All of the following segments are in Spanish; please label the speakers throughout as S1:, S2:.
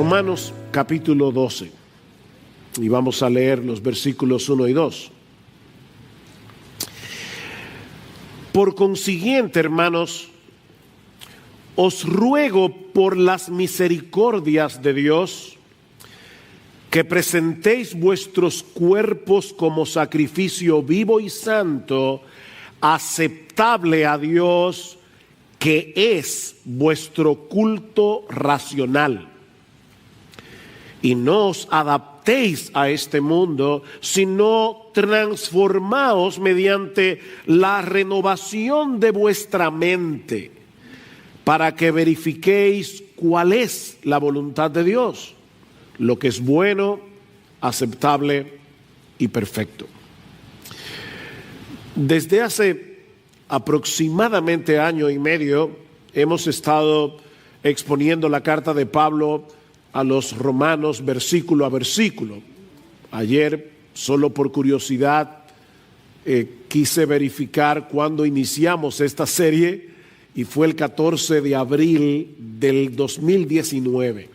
S1: Romanos capítulo 12, y vamos a leer los versículos 1 y 2. Por consiguiente, hermanos, os ruego por las misericordias de Dios que presentéis vuestros cuerpos como sacrificio vivo y santo, aceptable a Dios, que es vuestro culto racional. Y no os adaptéis a este mundo, sino transformaos mediante la renovación de vuestra mente, para que verifiquéis cuál es la voluntad de Dios, lo que es bueno, aceptable y perfecto. Desde hace aproximadamente año y medio hemos estado exponiendo la carta de Pablo a los romanos versículo a versículo. Ayer, solo por curiosidad, quise verificar cuándo iniciamos esta serie y fue el 14 de abril del 2019.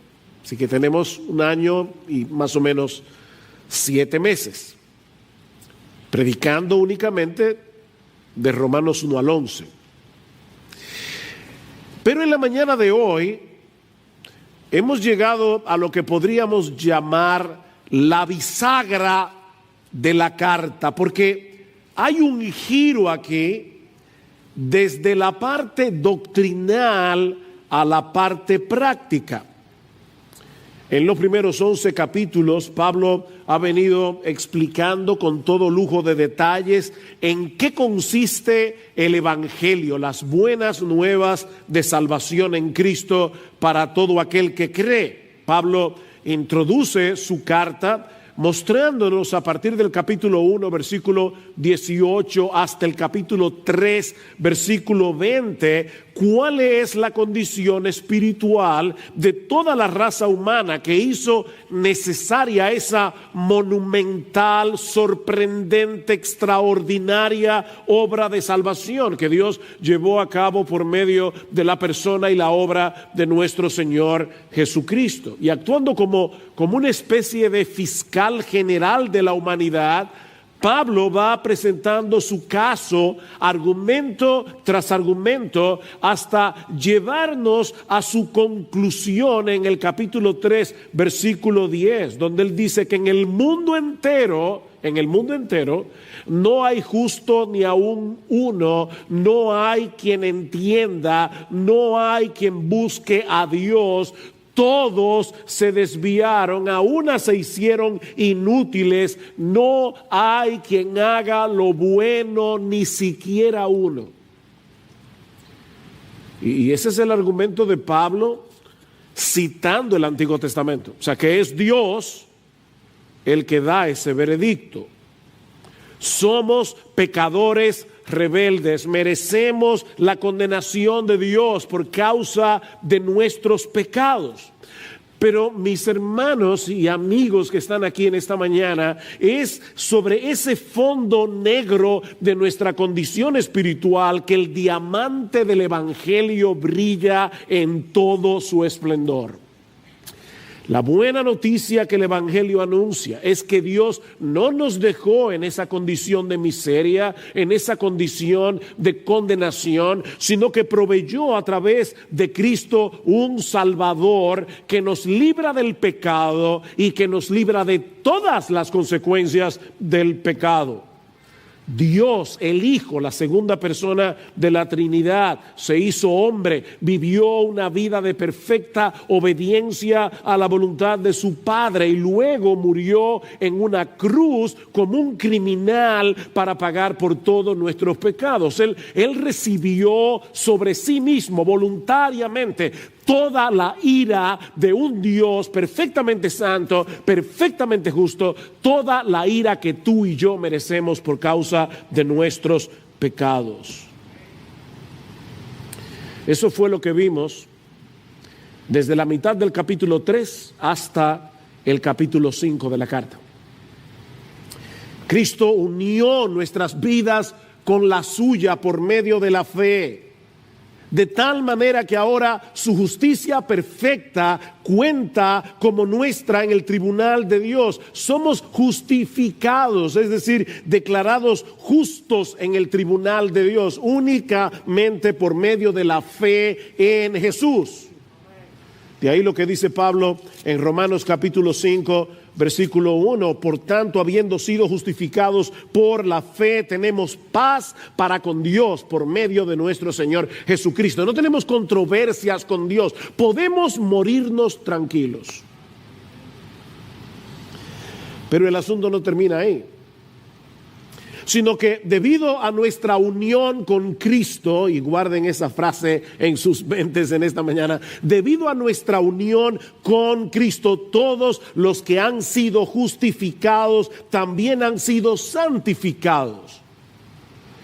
S1: Así que tenemos un año y más o menos 7 meses predicando únicamente de Romanos 1 al 11. Pero en la mañana de hoy hemos llegado a lo que podríamos llamar la bisagra de la carta, porque hay un giro aquí desde la parte doctrinal a la parte práctica. En los primeros 11 capítulos, Pablo ha venido explicando con todo lujo de detalles en qué consiste el Evangelio, las buenas nuevas de salvación en Cristo para todo aquel que cree. Pablo introduce su carta mostrándonos a partir del capítulo 1, versículo 18, hasta el capítulo 3, versículo 20, cuál es la condición espiritual de toda la raza humana que hizo necesaria esa monumental, sorprendente, extraordinaria obra de salvación que Dios llevó a cabo por medio de la persona y la obra de nuestro Señor Jesucristo. Y actuando como una especie de fiscal general de la humanidad, Pablo va presentando su caso, argumento tras argumento, hasta llevarnos a su conclusión en el capítulo 3, versículo 10, donde él dice que en el mundo entero, no hay justo ni aún uno, no hay quien entienda, no hay quien busque a Dios. Todos se desviaron, a una se hicieron inútiles, no hay quien haga lo bueno, ni siquiera uno. Y ese es el argumento de Pablo citando el Antiguo Testamento. O sea, que es Dios el que da ese veredicto. Somos pecadores rebeldes, merecemos la condenación de Dios por causa de nuestros pecados. Pero mis hermanos y amigos que están aquí en esta mañana, es sobre ese fondo negro de nuestra condición espiritual que el diamante del Evangelio brilla en todo su esplendor. La buena noticia que el Evangelio anuncia es que Dios no nos dejó en esa condición de miseria, en esa condición de condenación, sino que proveyó a través de Cristo un Salvador que nos libra del pecado y que nos libra de todas las consecuencias del pecado. Dios, el Hijo, la segunda persona de la Trinidad, se hizo hombre, vivió una vida de perfecta obediencia a la voluntad de su Padre y luego murió en una cruz como un criminal para pagar por todos nuestros pecados. Él recibió sobre sí mismo voluntariamente toda la ira de un Dios perfectamente santo, perfectamente justo, toda la ira que tú y yo merecemos por causa de nuestros pecados. Eso fue lo que vimos desde la mitad del capítulo 3 hasta el capítulo 5 de la carta. Cristo unió nuestras vidas con la suya por medio de la fe. de tal manera que ahora su justicia perfecta cuenta como nuestra en el tribunal de Dios. Somos justificados, es decir, declarados justos en el tribunal de Dios, únicamente por medio de la fe en Jesús. De ahí lo que dice Pablo en Romanos capítulo 5, versículo 1, por tanto, habiendo sido justificados por la fe, tenemos paz para con Dios por medio de nuestro Señor Jesucristo. No tenemos controversias con Dios, podemos morirnos tranquilos. Pero el asunto no termina ahí, sino que debido a nuestra unión con Cristo, y guarden esa frase en sus mentes en esta mañana, debido a nuestra unión con Cristo, todos los que han sido justificados también han sido santificados.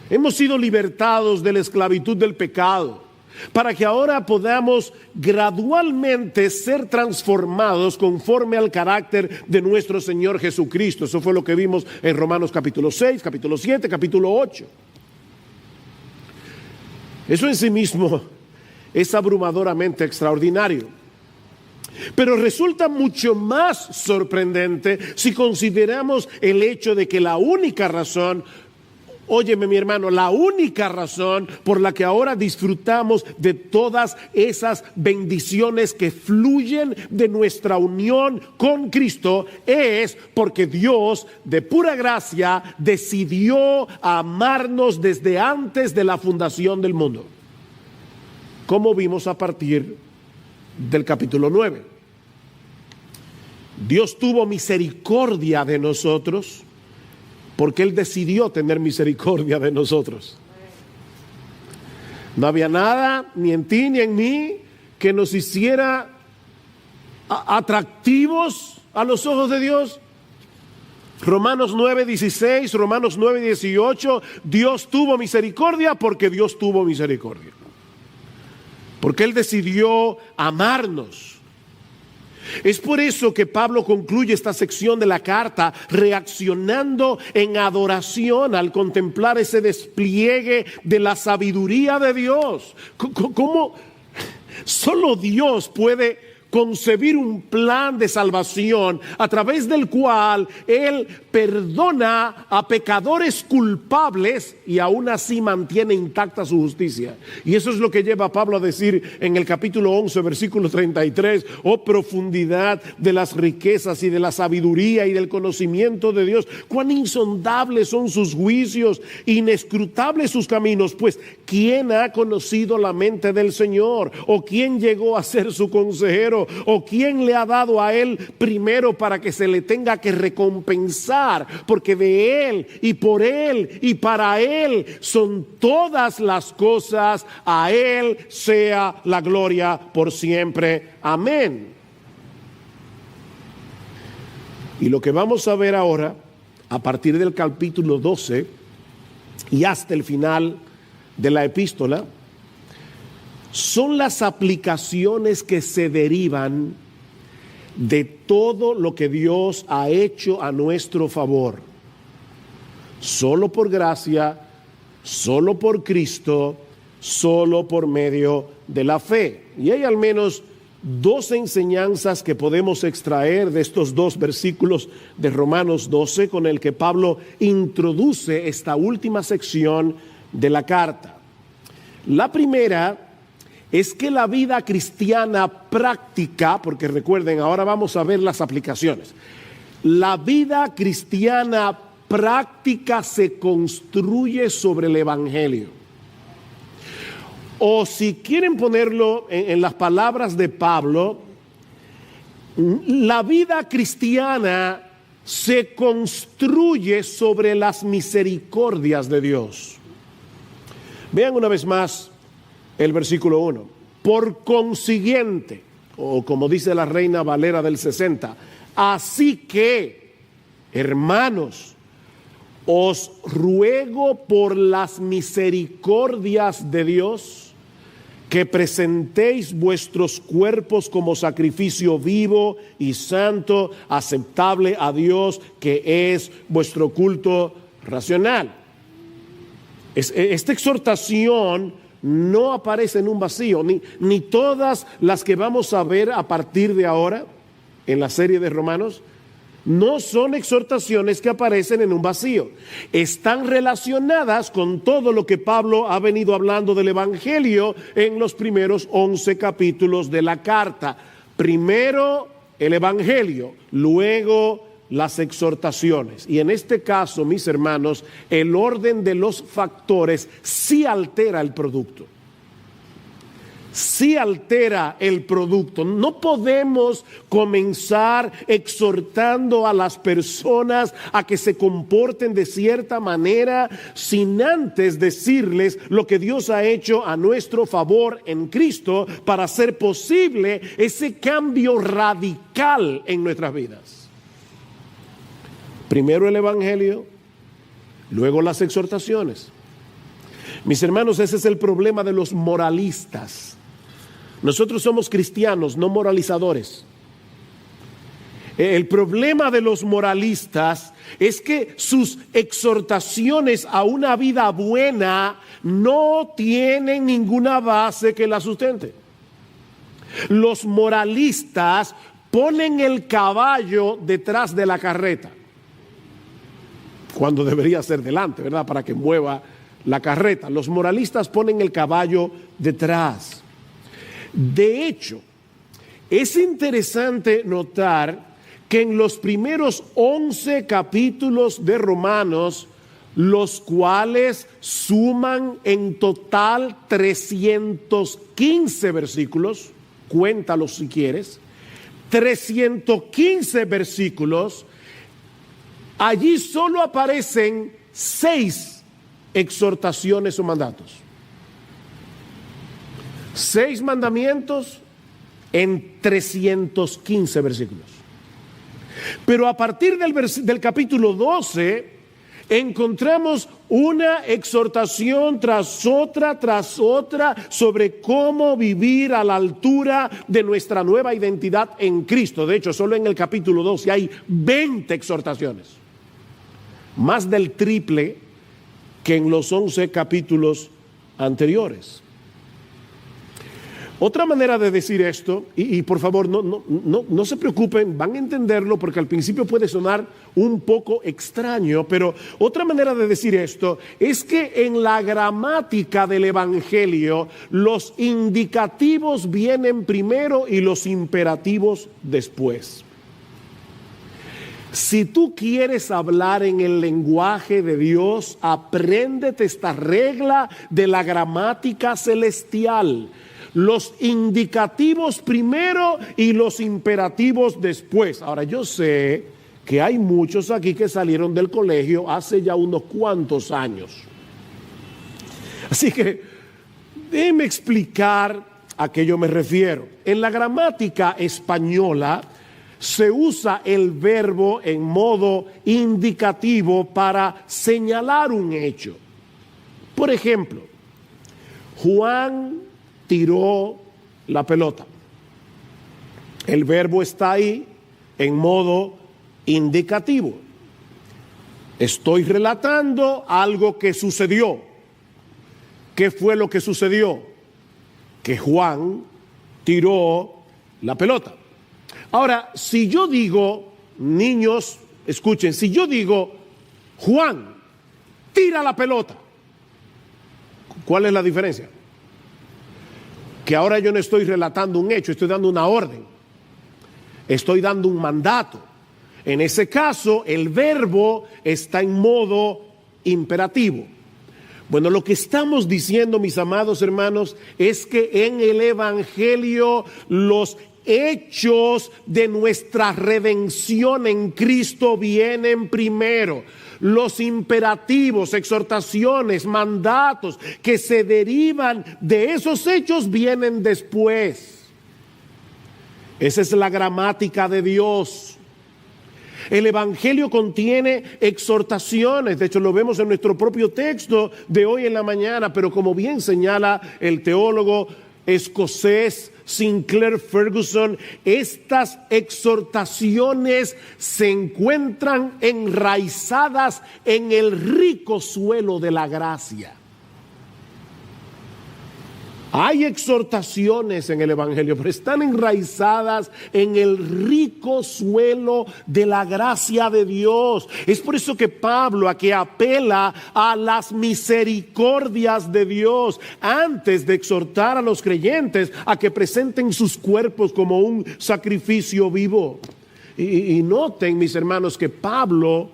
S1: Hemos sido libertados de la esclavitud del pecado, para que ahora podamos gradualmente ser transformados conforme al carácter de nuestro Señor Jesucristo. Eso fue lo que vimos en Romanos capítulo 6, capítulo 7, capítulo 8. Eso en sí mismo es abrumadoramente extraordinario. Pero resulta mucho más sorprendente si consideramos el hecho de que la única razón, óyeme mi hermano, la única razón por la que ahora disfrutamos de todas esas bendiciones que fluyen de nuestra unión con Cristo es porque Dios de pura gracia decidió amarnos desde antes de la fundación del mundo, como vimos a partir del capítulo 9. Dios tuvo misericordia de nosotros porque Él decidió tener misericordia de nosotros. No había nada, ni en ti ni en mí, que nos hiciera atractivos a los ojos de Dios. Romanos 9:16, Romanos 9:18, Dios tuvo misericordia porque Dios tuvo misericordia. Porque Él decidió amarnos. Es por eso que Pablo concluye esta sección de la carta reaccionando en adoración al contemplar ese despliegue de la sabiduría de Dios. ¿Cómo solo Dios puede concebir un plan de salvación a través del cual Él perdona a pecadores culpables y aún así mantiene intacta su justicia? Y eso es lo que lleva a Pablo a decir en el capítulo 11, versículo 33, oh profundidad de las riquezas y de la sabiduría y del conocimiento de Dios, cuán insondables son sus juicios, inescrutables sus caminos, pues ¿quién ha conocido la mente del Señor? ¿O quién llegó a ser su consejero? ¿O quién le ha dado a Él primero para que se le tenga que recompensar? Porque de Él y por Él y para Él son todas las cosas. A Él sea la gloria por siempre. Amén. Y lo que vamos a ver ahora, a partir del capítulo 12 y hasta el final de la epístola, son las aplicaciones que se derivan de todo lo que Dios ha hecho a nuestro favor. Solo por gracia, solo por Cristo, solo por medio de la fe. Y hay al menos dos enseñanzas que podemos extraer de estos dos versículos de Romanos 12 con el que Pablo introduce esta última sección de la carta. La primera es que la vida cristiana práctica, porque recuerden, ahora vamos a ver las aplicaciones. La vida cristiana práctica se construye sobre el Evangelio. O si quieren ponerlo en las palabras de Pablo, la vida cristiana se construye sobre las misericordias de Dios. Vean una vez más el versículo 1. Por consiguiente, o como dice la Reina Valera del 60, así que, hermanos, os ruego por las misericordias de Dios que presentéis vuestros cuerpos como sacrificio vivo y santo, aceptable a Dios, que es vuestro culto racional. Esta exhortación no aparece en un vacío, ni todas las que vamos a ver a partir de ahora en la serie de Romanos, no son exhortaciones que aparecen en un vacío. Están relacionadas con todo lo que Pablo ha venido hablando del Evangelio en los primeros 11 capítulos de la carta. Primero el Evangelio, luego las exhortaciones. Y en este caso, mis hermanos, el orden de los factores sí altera el producto. Sí altera el producto. No podemos comenzar exhortando a las personas a que se comporten de cierta manera sin antes decirles lo que Dios ha hecho a nuestro favor en Cristo para hacer posible ese cambio radical en nuestras vidas. Primero el Evangelio, luego las exhortaciones. Mis hermanos, ese es el problema de los moralistas. Nosotros somos cristianos, no moralizadores. El problema de los moralistas es que sus exhortaciones a una vida buena no tienen ninguna base que la sustente. Los moralistas ponen el caballo detrás de la carreta, cuando debería ser delante, ¿verdad? Para que mueva la carreta. Los moralistas ponen el caballo detrás. De hecho, es interesante notar que en los primeros 11 capítulos de Romanos, los cuales suman en total 315 versículos, cuéntalos si quieres, 315 versículos, allí solo aparecen 6 exhortaciones o mandatos. 6 mandamientos en 315 versículos. Pero a partir del capítulo 12 encontramos una exhortación tras otra sobre cómo vivir a la altura de nuestra nueva identidad en Cristo. De hecho, solo en el capítulo 12 hay 20 exhortaciones, más del triple que en los 11 capítulos anteriores. Otra manera de decir esto, y por favor no se preocupen, van a entenderlo porque al principio puede sonar un poco extraño, pero otra manera de decir esto es que en la gramática del Evangelio los indicativos vienen primero y los imperativos después. Si tú quieres hablar en el lenguaje de Dios, apréndete esta regla de la gramática celestial. Los indicativos primero y los imperativos después. Ahora, yo sé que hay muchos aquí que salieron del colegio hace ya unos cuantos años. Así que déjenme explicar a qué yo me refiero. En la gramática española se usa el verbo en modo indicativo para señalar un hecho. Por ejemplo, Juan tiró la pelota. El verbo está ahí en modo indicativo. Estoy relatando algo que sucedió. ¿Qué fue lo que sucedió? Que Juan tiró la pelota. Ahora, si yo digo, niños, escuchen, si yo digo, Juan, tira la pelota, ¿cuál es la diferencia? Que ahora yo no estoy relatando un hecho, estoy dando una orden, estoy dando un mandato. En ese caso, el verbo está en modo imperativo. Bueno, lo que estamos diciendo, mis amados hermanos, es que en el Evangelio los hechos de nuestra redención en Cristo vienen primero. Los imperativos, exhortaciones, mandatos que se derivan de esos hechos vienen después. Esa es la gramática de Dios. El Evangelio contiene exhortaciones, de hecho lo vemos en nuestro propio texto de hoy en la mañana, pero como bien señala el teólogo escocés Sinclair Ferguson, estas exhortaciones se encuentran enraizadas en el rico suelo de la gracia. Hay exhortaciones en el Evangelio, pero están enraizadas en el rico suelo de la gracia de Dios. Es por eso que Pablo aquí apela a las misericordias de Dios antes de exhortar a los creyentes a que presenten sus cuerpos como un sacrificio vivo. Y noten, mis hermanos, que Pablo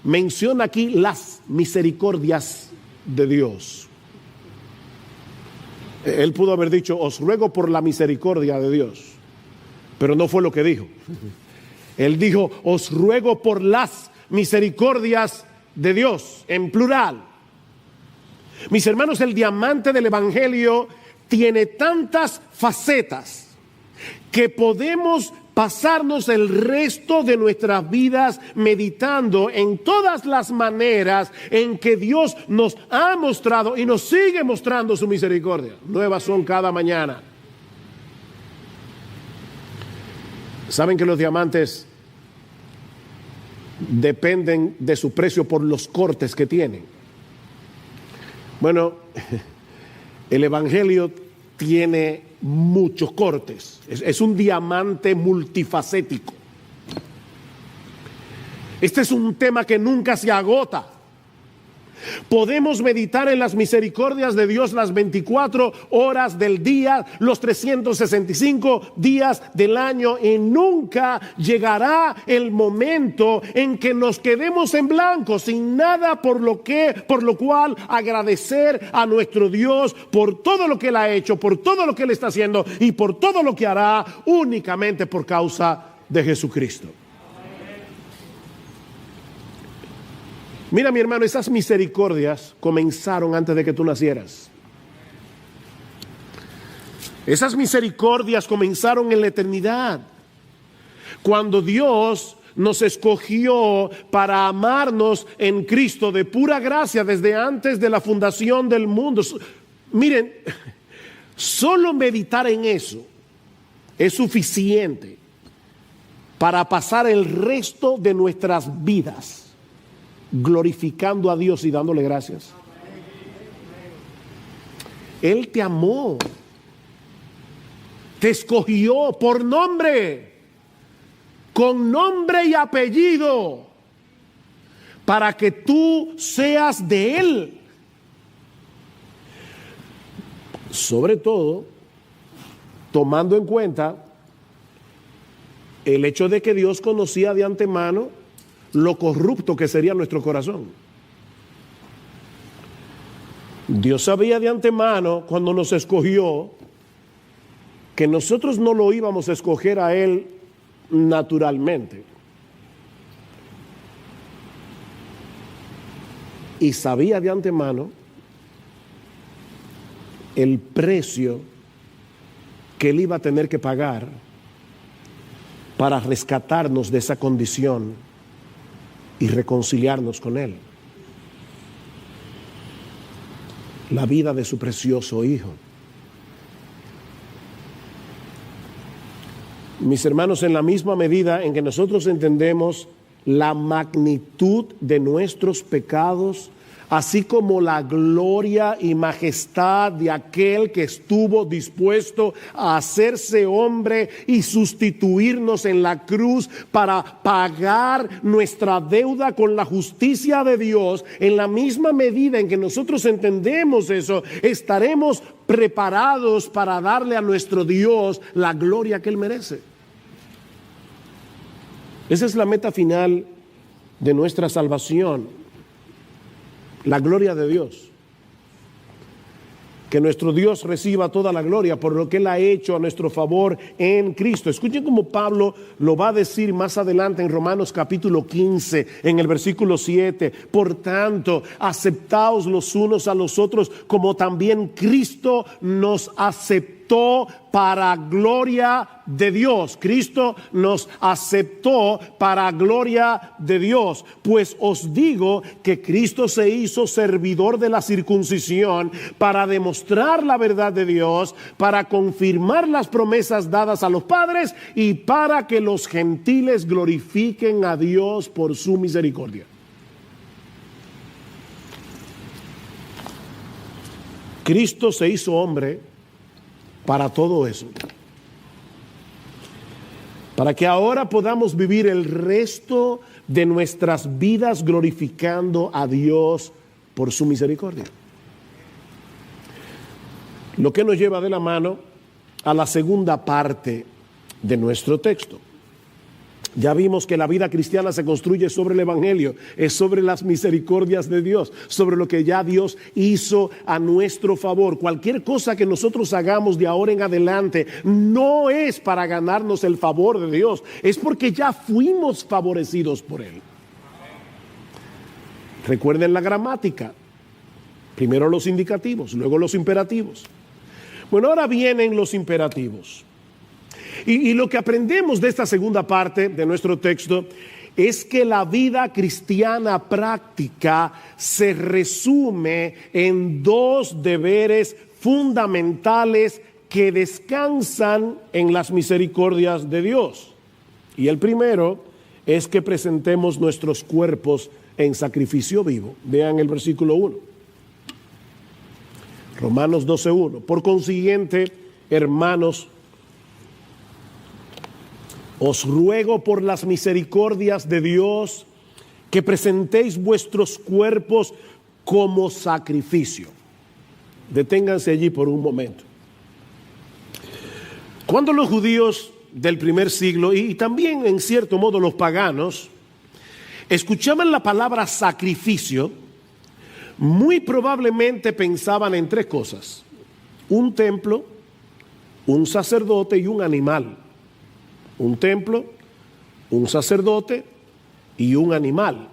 S1: menciona aquí las misericordias de Dios. Él pudo haber dicho, os ruego por la misericordia de Dios, pero no fue lo que dijo. Él dijo, os ruego por las misericordias de Dios, en plural. Mis hermanos, el diamante del Evangelio tiene tantas facetas que podemos pasarnos el resto de nuestras vidas meditando en todas las maneras en que Dios nos ha mostrado y nos sigue mostrando su misericordia. Nuevas son cada mañana. ¿Saben que los diamantes dependen de su precio por los cortes que tienen? Bueno, el Evangelio tiene muchos cortes. Es un diamante multifacético. Este es un tema que nunca se agota. Podemos meditar en las misericordias de Dios las 24 horas del día, los 365 días del año, y nunca llegará el momento en que nos quedemos en blanco, sin nada por lo cual agradecer a nuestro Dios por todo lo que Él ha hecho, por todo lo que Él está haciendo y por todo lo que hará, únicamente por causa de Jesucristo. Mira, mi hermano, esas misericordias comenzaron antes de que tú nacieras. Esas misericordias comenzaron en la eternidad, cuando Dios nos escogió para amarnos en Cristo de pura gracia desde antes de la fundación del mundo. Miren, solo meditar en eso es suficiente para pasar el resto de nuestras vidas glorificando a Dios y dándole gracias. Él te amó, te escogió por nombre, con nombre y apellido, para que tú seas de Él. Sobre todo, tomando en cuenta el hecho de que Dios conocía de antemano lo corrupto que sería nuestro corazón. Dios sabía de antemano, cuando nos escogió, que nosotros no lo íbamos a escoger a Él naturalmente. Y sabía de antemano el precio que Él iba a tener que pagar para rescatarnos de esa condición y reconciliarnos con Él. La vida de su precioso Hijo. Mis hermanos, en la misma medida en que nosotros entendemos la magnitud de nuestros pecados, así como la gloria y majestad de aquel que estuvo dispuesto a hacerse hombre y sustituirnos en la cruz para pagar nuestra deuda con la justicia de Dios, en la misma medida en que nosotros entendemos eso, estaremos preparados para darle a nuestro Dios la gloria que Él merece. Esa es la meta final de nuestra salvación. La gloria de Dios. Que nuestro Dios reciba toda la gloria por lo que Él ha hecho a nuestro favor en Cristo. Escuchen cómo Pablo lo va a decir más adelante en Romanos capítulo 15, en el versículo 7. Por tanto, aceptaos los unos a los otros como también Cristo nos aceptó para gloria de Dios. Cristo nos aceptó para gloria de Dios. Pues os digo que Cristo se hizo servidor de la circuncisión para demostrar la verdad de Dios, para confirmar las promesas dadas a los padres y para que los gentiles glorifiquen a Dios por su misericordia. Cristo se hizo hombre para todo eso. Para que ahora podamos vivir el resto de nuestras vidas glorificando a Dios por su misericordia. Lo que nos lleva de la mano a la segunda parte de nuestro texto. Ya vimos que la vida cristiana se construye sobre el Evangelio, es sobre las misericordias de Dios, sobre lo que ya Dios hizo a nuestro favor. Cualquier cosa que nosotros hagamos de ahora en adelante no es para ganarnos el favor de Dios, es porque ya fuimos favorecidos por Él. Recuerden la gramática, primero los indicativos, luego los imperativos. Bueno, ahora vienen los imperativos. Y lo que aprendemos de esta segunda parte de nuestro texto es que la vida cristiana práctica se resume en dos deberes fundamentales que descansan en las misericordias de Dios. Y el primero es que presentemos nuestros cuerpos en sacrificio vivo. Vean el versículo 1. Romanos 12:1. Por consiguiente, hermanos, os ruego por las misericordias de Dios que presentéis vuestros cuerpos como sacrificio. Deténganse allí por un momento. Cuando los judíos del primer siglo y también en cierto modo los paganos escuchaban la palabra sacrificio, muy probablemente pensaban en tres cosas: un templo, un sacerdote y un animal. Un templo, un sacerdote y un animal.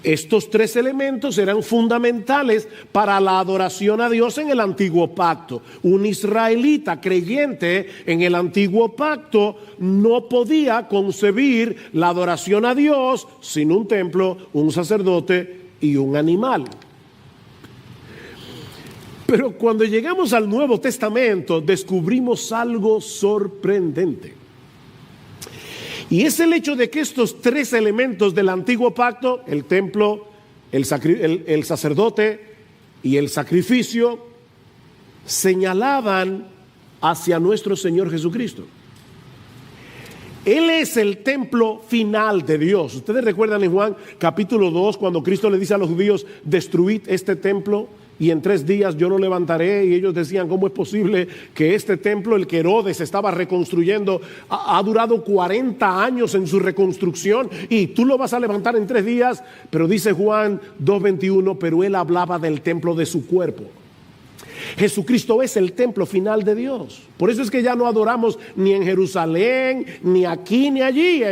S1: Estos tres elementos eran fundamentales para la adoración a Dios en el antiguo pacto. Un israelita creyente en el antiguo pacto no podía concebir la adoración a Dios sin un templo, un sacerdote y un animal. Pero cuando llegamos al Nuevo Testamento descubrimos algo sorprendente. Y es el hecho de que estos tres elementos del antiguo pacto, el templo, el sacerdote y el sacrificio, señalaban hacia nuestro Señor Jesucristo. Él es el templo final de Dios. Ustedes recuerdan en Juan capítulo 2 cuando Cristo le dice a los judíos: destruid este templo y en 3 días yo lo levantaré. Y ellos decían: ¿cómo es posible que este templo, el que Herodes estaba reconstruyendo, ha durado 40 años en su reconstrucción y tú lo vas a levantar en 3 días? Pero dice Juan 2:21, pero él hablaba del templo de su cuerpo. Jesucristo es el templo final de Dios. Por eso es que ya no adoramos ni en Jerusalén, ni aquí, ni allí.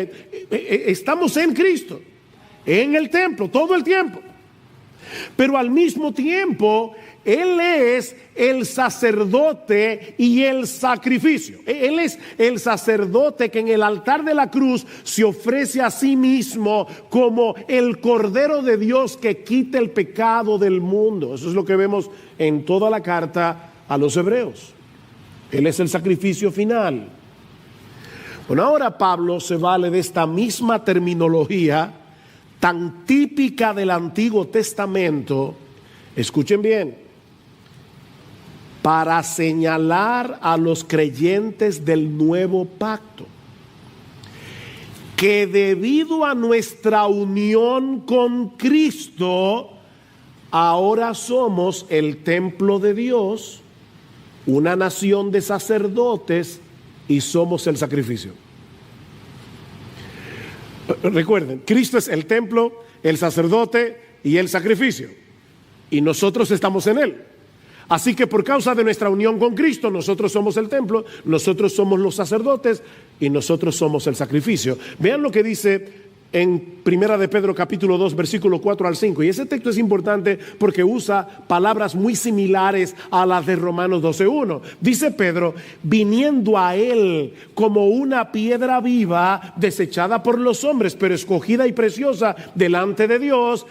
S1: Estamos en Cristo, en el templo, todo el tiempo. Pero al mismo tiempo, Él es el sacerdote y el sacrificio. Él es el sacerdote que en el altar de la cruz se ofrece a sí mismo como el Cordero de Dios que quita el pecado del mundo. Eso es lo que vemos en toda la carta a los hebreos. Él es el sacrificio final. Bueno, ahora Pablo se vale de esta misma terminología tan típica del Antiguo Testamento, escuchen bien, para señalar a los creyentes del nuevo pacto que debido a nuestra unión con Cristo, ahora somos el templo de Dios, una nación de sacerdotes y somos el sacrificio. Recuerden, Cristo es el templo, el sacerdote y el sacrificio, y nosotros estamos en Él. Así que por causa de nuestra unión con Cristo, nosotros somos el templo, nosotros somos los sacerdotes y nosotros somos el sacrificio. Vean lo que dice en Primera de Pedro capítulo 2 versículo 4 al 5, y ese texto es importante porque usa palabras muy similares a las de Romanos 12:1. Dice Pedro: viniendo a Él como una piedra viva, desechada por los hombres, pero escogida y preciosa delante de Dios,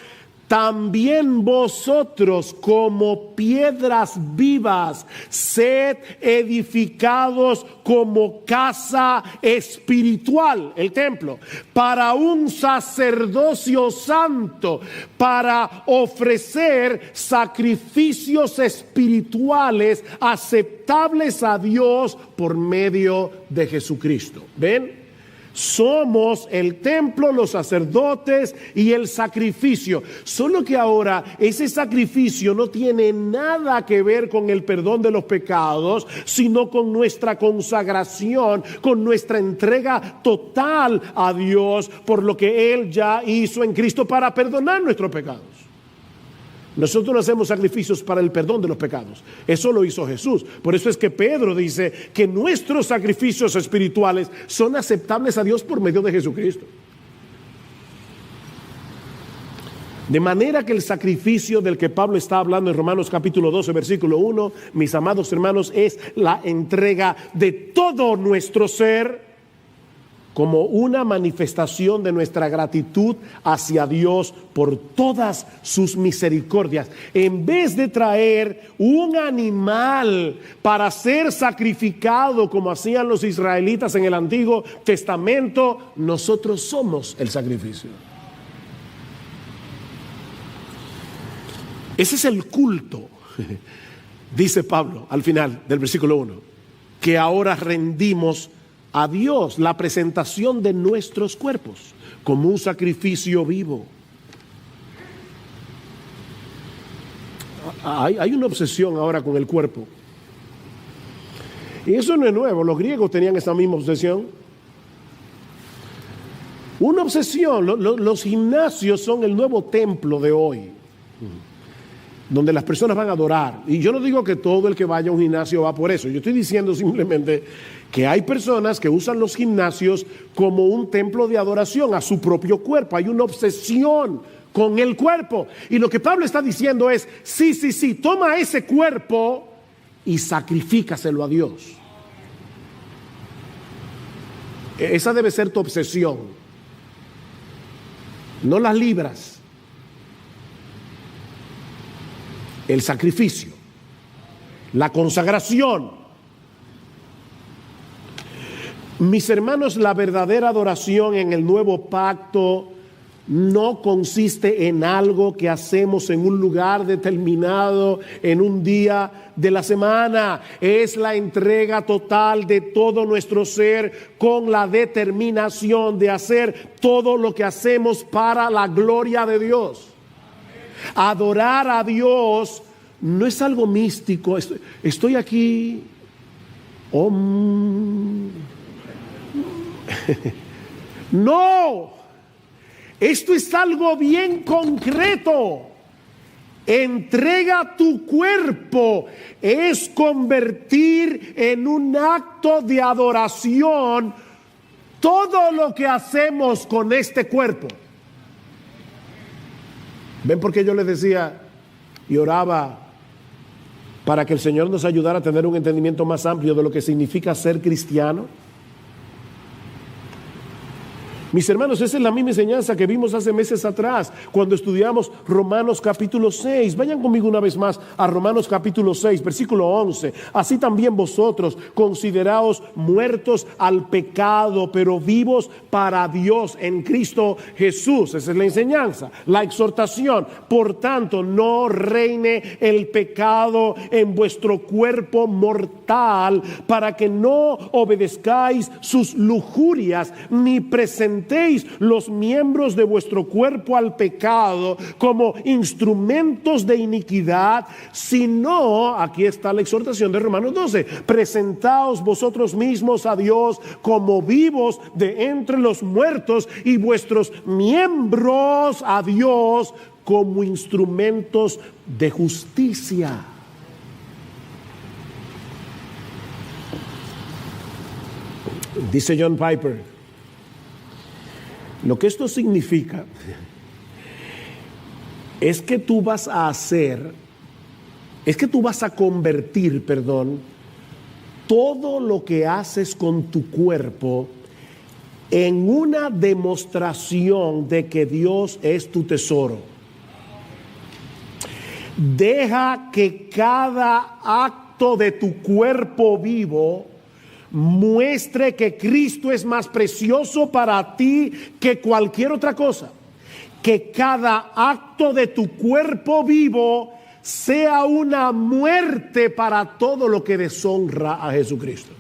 S1: también vosotros como piedras vivas, sed edificados como casa espiritual, el templo, para un sacerdocio santo, para ofrecer sacrificios espirituales aceptables a Dios por medio de Jesucristo. ¿Ven? Somos el templo, los sacerdotes y el sacrificio. Solo que ahora ese sacrificio no tiene nada que ver con el perdón de los pecados, sino con nuestra consagración, con nuestra entrega total a Dios por lo que Él ya hizo en Cristo para perdonar nuestros pecados. Nosotros no hacemos sacrificios para el perdón de los pecados. Eso lo hizo Jesús. Por eso es que Pedro dice que nuestros sacrificios espirituales son aceptables a Dios por medio de Jesucristo. De manera que el sacrificio del que Pablo está hablando en Romanos capítulo 12, versículo 1, mis amados hermanos, es la entrega de todo nuestro ser como una manifestación de nuestra gratitud hacia Dios por todas sus misericordias. En vez de traer un animal para ser sacrificado como hacían los israelitas en el Antiguo Testamento, nosotros somos el sacrificio. Ese es el culto, dice Pablo al final del versículo 1, que ahora rendimos a Dios, la presentación de nuestros cuerpos como un sacrificio vivo. Hay una obsesión ahora con el cuerpo. Y eso no es nuevo, los griegos tenían esa misma obsesión. Una obsesión, los gimnasios son el nuevo templo de hoy, donde las personas van a adorar. Y yo no digo que todo el que vaya a un gimnasio va por eso. Yo estoy diciendo simplemente que hay personas que usan los gimnasios como un templo de adoración a su propio cuerpo. Hay una obsesión con el cuerpo. Y lo que Pablo está diciendo es, sí, toma ese cuerpo y sacrifícaselo a Dios. Esa debe ser tu obsesión. No las libras. El sacrificio, la consagración. Mis hermanos, la verdadera adoración en el nuevo pacto no consiste en algo que hacemos en un lugar determinado, en un día de la semana. Es la entrega total de todo nuestro ser con la determinación de hacer todo lo que hacemos para la gloria de Dios. Adorar a Dios no es algo místico. Estoy aquí. No. Esto es algo bien concreto. Entrega tu cuerpo. Es convertir en un acto de adoración todo lo que hacemos con este cuerpo. ¿Ven por qué yo les decía y oraba para que el Señor nos ayudara a tener un entendimiento más amplio de lo que significa ser cristiano? Mis hermanos, esa es la misma enseñanza que vimos hace meses atrás cuando estudiamos Romanos capítulo 6. Vayan conmigo una vez más a Romanos capítulo 6, versículo 11. Así también vosotros consideraos muertos al pecado, pero vivos para Dios en Cristo Jesús. Esa es la enseñanza, la exhortación. Por tanto, no reine el pecado en vuestro cuerpo mortal, para que no obedezcáis sus lujurias, ni presentéis los miembros de vuestro cuerpo al pecado como instrumentos de iniquidad, sino, aquí está la exhortación de Romanos 12, presentaos vosotros mismos a Dios como vivos de entre los muertos y vuestros miembros a Dios como instrumentos de justicia. Dice John Piper, lo que esto significa es que tú vas a convertir, todo lo que haces con tu cuerpo en una demostración de que Dios es tu tesoro. Deja que cada acto de tu cuerpo vivo muestre que Cristo es más precioso para ti que cualquier otra cosa. Que cada acto de tu cuerpo vivo sea una muerte para todo lo que deshonra a Jesucristo.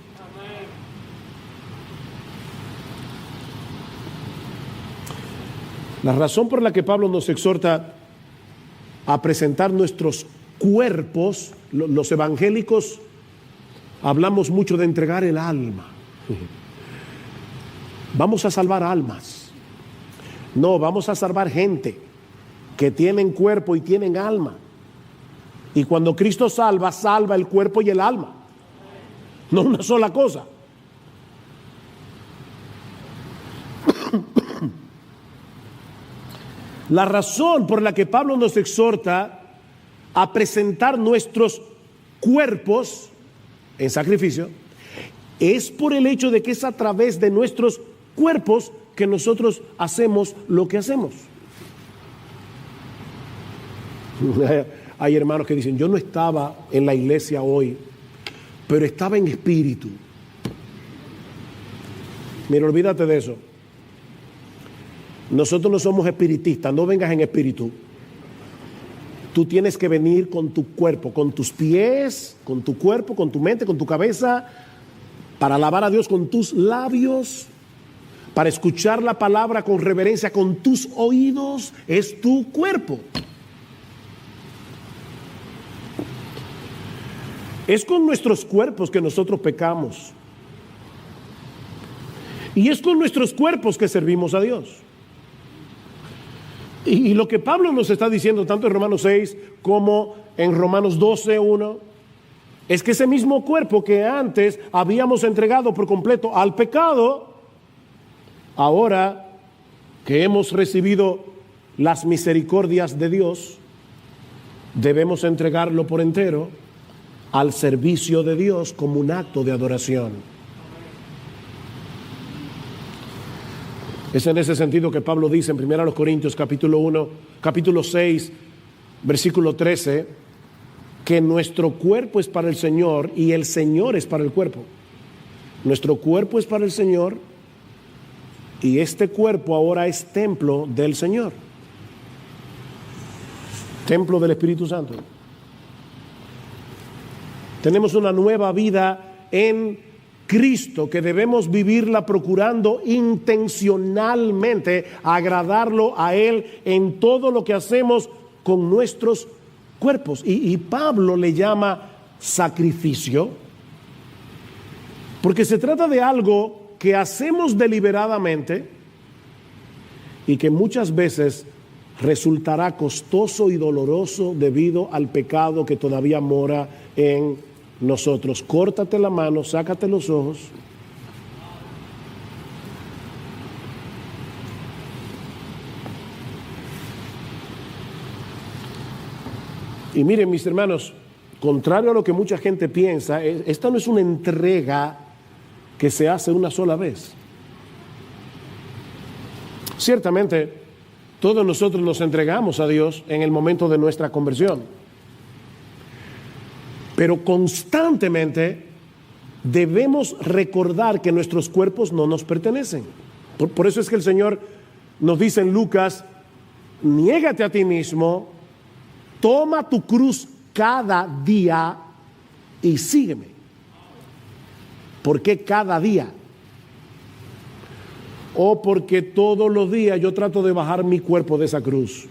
S1: La razón por la que Pablo nos exhorta a presentar nuestros cuerpos, los evangélicos hablamos mucho de entregar el alma. Vamos a salvar almas. No, vamos a salvar gente que tienen cuerpo y tienen alma. Y cuando Cristo salva, salva el cuerpo y el alma. No una sola cosa. La razón por la que Pablo nos exhorta a presentar nuestros cuerpos en sacrificio es por el hecho de que es a través de nuestros cuerpos que nosotros hacemos lo que hacemos. Hay hermanos que dicen, yo no estaba en la iglesia hoy, pero estaba en espíritu. Mira, olvídate de eso. Nosotros no somos espiritistas, no vengas en espíritu. Tú tienes que venir con tu cuerpo, con tus pies, con tu cuerpo, con tu mente, con tu cabeza, para alabar a Dios con tus labios, para escuchar la palabra con reverencia con tus oídos. Es tu cuerpo. Es con nuestros cuerpos que nosotros pecamos. Y es con nuestros cuerpos que servimos a Dios. Y lo que Pablo nos está diciendo tanto en Romanos 6 como en Romanos 12:1 es que ese mismo cuerpo que antes habíamos entregado por completo al pecado, ahora que hemos recibido las misericordias de Dios, debemos entregarlo por entero al servicio de Dios como un acto de adoración. Es en ese sentido que Pablo dice en 1 Corintios capítulo 6, versículo 13, que nuestro cuerpo es para el Señor y el Señor es para el cuerpo. Nuestro cuerpo es para el Señor y este cuerpo ahora es templo del Señor. Templo del Espíritu Santo. Tenemos una nueva vida en Cristo que debemos vivirla procurando intencionalmente agradarlo a Él en todo lo que hacemos con nuestros cuerpos. Y Pablo le llama sacrificio porque se trata de algo que hacemos deliberadamente y que muchas veces resultará costoso y doloroso debido al pecado que todavía mora en nosotros. Córtate la mano, sácate los ojos. Y miren, mis hermanos, contrario a lo que mucha gente piensa, esta no es una entrega que se hace una sola vez. Ciertamente, todos nosotros nos entregamos a Dios en el momento de nuestra conversión. Pero constantemente debemos recordar que nuestros cuerpos no nos pertenecen. Por eso es que el Señor nos dice en Lucas, niégate a ti mismo, toma tu cruz cada día y sígueme. ¿Por qué cada día? O porque todos los días yo trato de bajar mi cuerpo de esa cruz.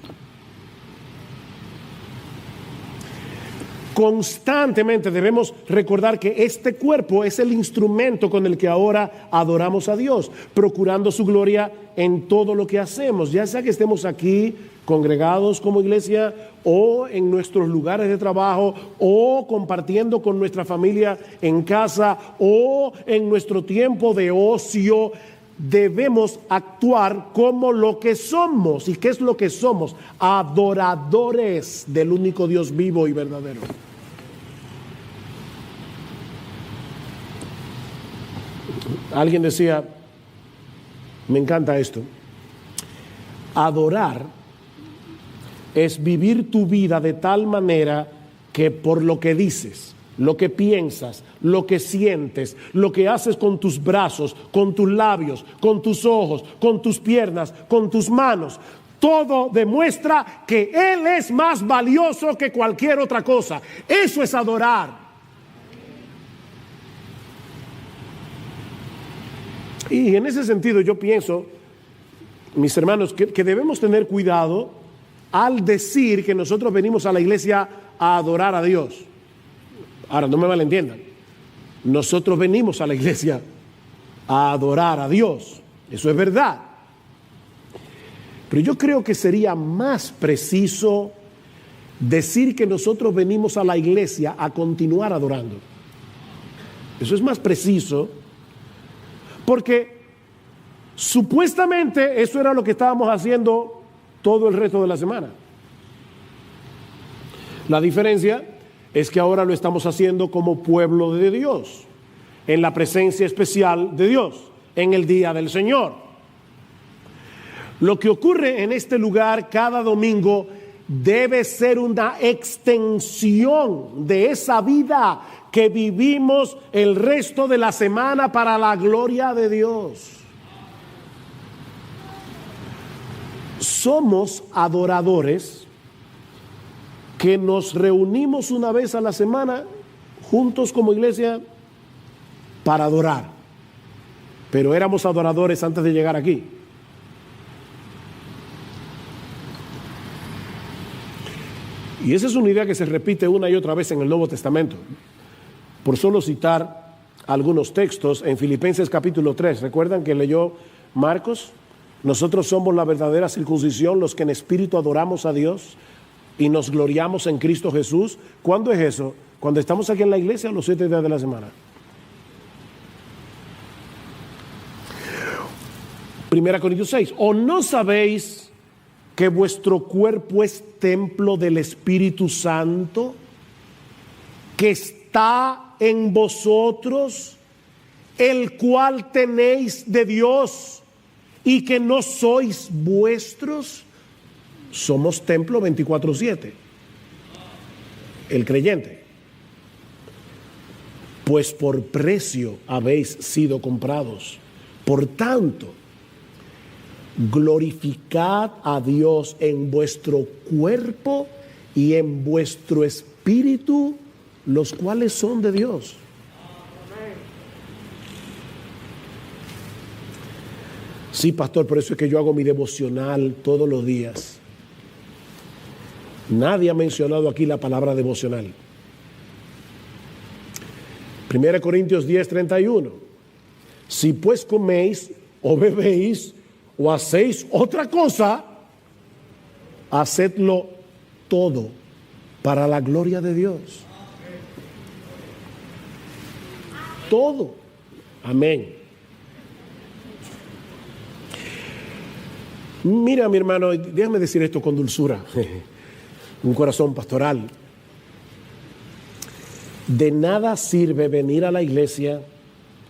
S1: Constantemente debemos recordar que este cuerpo es el instrumento con el que ahora adoramos a Dios, procurando su gloria en todo lo que hacemos, ya sea que estemos aquí congregados como iglesia o en nuestros lugares de trabajo o compartiendo con nuestra familia en casa o en nuestro tiempo de ocio. Debemos actuar como lo que somos. ¿Y qué es lo que somos? Adoradores del único Dios vivo y verdadero. Alguien decía, me encanta esto, adorar es vivir tu vida de tal manera que por lo que dices, lo que piensas, lo que sientes, lo que haces con tus brazos, con tus labios, con tus ojos, con tus piernas, con tus manos, todo demuestra que Él es más valioso que cualquier otra cosa. Eso es adorar. Y en ese sentido yo pienso, mis hermanos, que debemos tener cuidado al decir que nosotros venimos a la iglesia a adorar a Dios. Ahora, no me malentiendan. Nosotros venimos a la iglesia a adorar a Dios. Eso es verdad. Pero yo creo que sería más preciso decir que nosotros venimos a la iglesia a continuar adorando. Eso es más preciso, porque supuestamente eso era lo que estábamos haciendo todo el resto de la semana. La diferencia es que ahora lo estamos haciendo como pueblo de Dios, en la presencia especial de Dios, en el día del Señor. Lo que ocurre en este lugar cada domingo debe ser una extensión de esa vida que vivimos el resto de la semana para la gloria de Dios. Somos adoradores que nos reunimos una vez a la semana juntos como iglesia para adorar. Pero éramos adoradores antes de llegar aquí. Y esa es una idea que se repite una y otra vez en el Nuevo Testamento. Por solo citar algunos textos, en Filipenses capítulo 3, ¿recuerdan que leyó Marcos? Nosotros somos la verdadera circuncisión, los que en espíritu adoramos a Dios y nos gloriamos en Cristo Jesús. ¿Cuándo es eso? Cuando estamos aquí en la iglesia, los 7 días de la semana. 1 Corintios 6. ¿O no sabéis que vuestro cuerpo es templo del Espíritu Santo, que está en vosotros, el cual tenéis de Dios, y que no sois vuestros? Somos templo 24/7, el creyente. Pues por precio habéis sido comprados. Por tanto, glorificad a Dios en vuestro cuerpo y en vuestro espíritu, los cuales son de Dios. Sí, pastor, por eso es que yo hago mi devocional todos los días. Nadie ha mencionado aquí la palabra devocional. 1 Corintios 10:31. Si pues coméis o bebéis o hacéis otra cosa, hacedlo todo para la gloria de Dios. Todo. Amén. Mira, mi hermano, déjame decir esto con dulzura, un corazón pastoral. De nada sirve venir a la iglesia